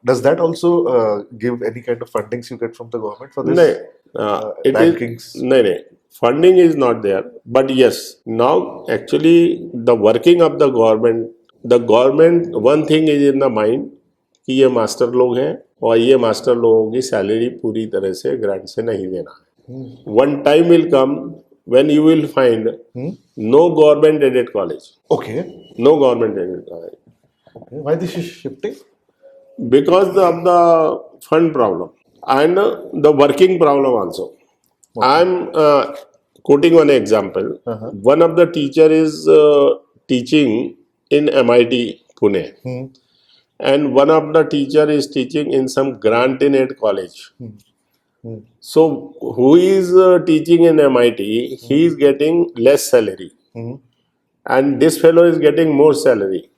Does that also give any kind of fundings you get from the government for this? It rankings? is funding is not there, but yes, now actually the working of the government one thing is in the mind कि ये master लोग हैं और ये master लोगों की salary पूरी तरह से ग्रांट से नहीं देना है. One time will come when you will find no government aided college. Okay. No government aided college. Okay. Why this is shifting? Because of the fund problem and the working problem also. Okay. I'm quoting one example. One of the teacher is teaching in MIT Pune, and one of the teacher is teaching in some grant in aid college. So who is teaching in MIT? He is getting less salary, and this fellow is getting more salary.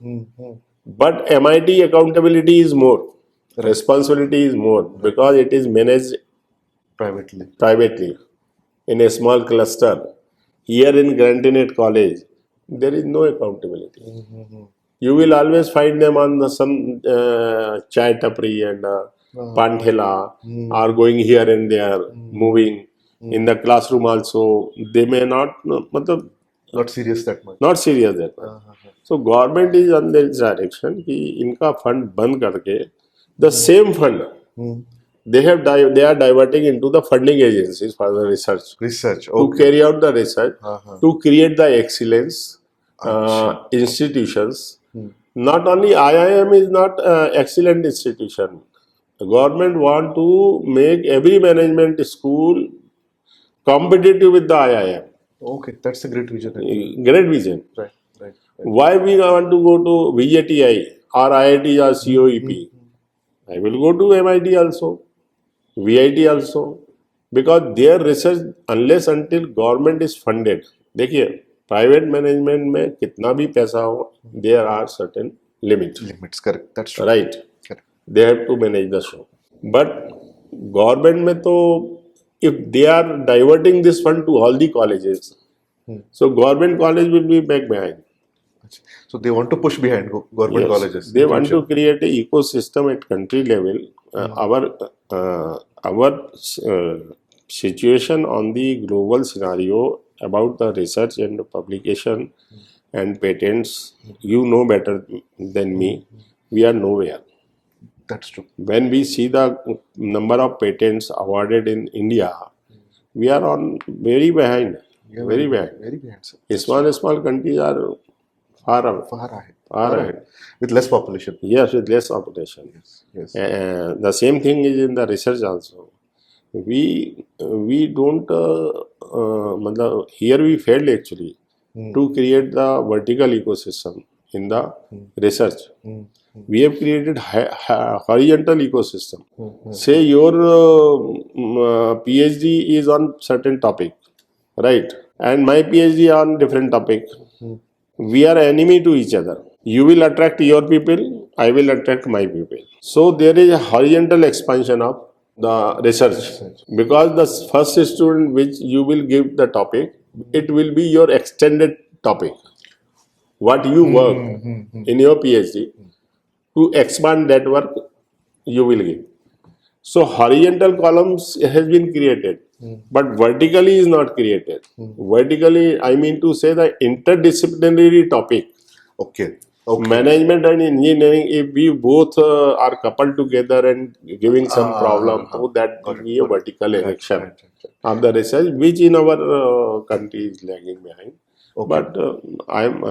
But MIT accountability is more, responsibility is more, because it is managed privately in a small cluster. Here in Grantinate College, there is no accountability. You will always find them on some chai tapri and pan thela, are going here and there, moving in the classroom also. They may not, not serious that much. Not serious that much. So government is on this direction कि इनका fund बंद करके the same fund they are diverting into the funding agencies for the research. Okay. To carry out the research, to create the excellence institutions. Not only IIM is not excellent institution. The government want to make every management school competitive with the IIM. Okay, that's a great vision. Great vision. Right. Why we want to go to VJTI or IIT or COEP? I will go to MIT also, VIT also, because their research, unless until government is funded. देखिए private management में कितना भी पैसा हो, there are certain limits. Correct. That's true. Right. Correct. They have to manage the show. But government में तो if they are diverting this fund to all the colleges, so government college will be back behind. So they want to push behind government colleges. They want to create an ecosystem at country level. Our situation on the global scenario about the research and publication and patents, you know better than me. We are nowhere. That's true. When we see the number of patents awarded in India, we are on very behind. Very behind. Small countries are far ahead. With less population. Yes, with less population. Yes. The same thing is in the research also. We don't. Here we failed actually to create the vertical ecosystem in the research. We have created horizontal ecosystem. Say your PhD is on certain topic, right? And my PhD on different topic. We are enemy to each other. You will attract your people, I will attract my people. So there is a horizontal expansion of the research. Because the first student which you will give the topic, it will be your extended topic. What you work in your PhD, to expand that work, you will give. So horizontal columns has been created, but vertically is not created. Vertically, I mean to say the interdisciplinary topic. Okay. Management and engineering, if we both are coupled together and giving some problem, so that will be a vertical erection of the research, which in our country is lagging behind. Okay. But I'm,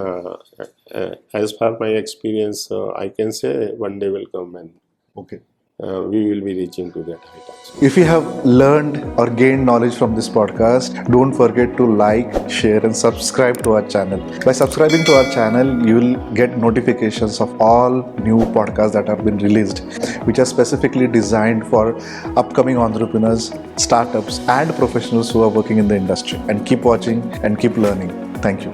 as per my experience, I can say one day will come and we will be reaching to that height also. If you have learned or gained knowledge from this podcast, don't forget to like, share and subscribe to our channel. By subscribing to our channel, you will get notifications of all new podcasts that have been released, which are specifically designed for upcoming entrepreneurs, startups and professionals who are working in the industry. And keep watching and keep learning. Thank you.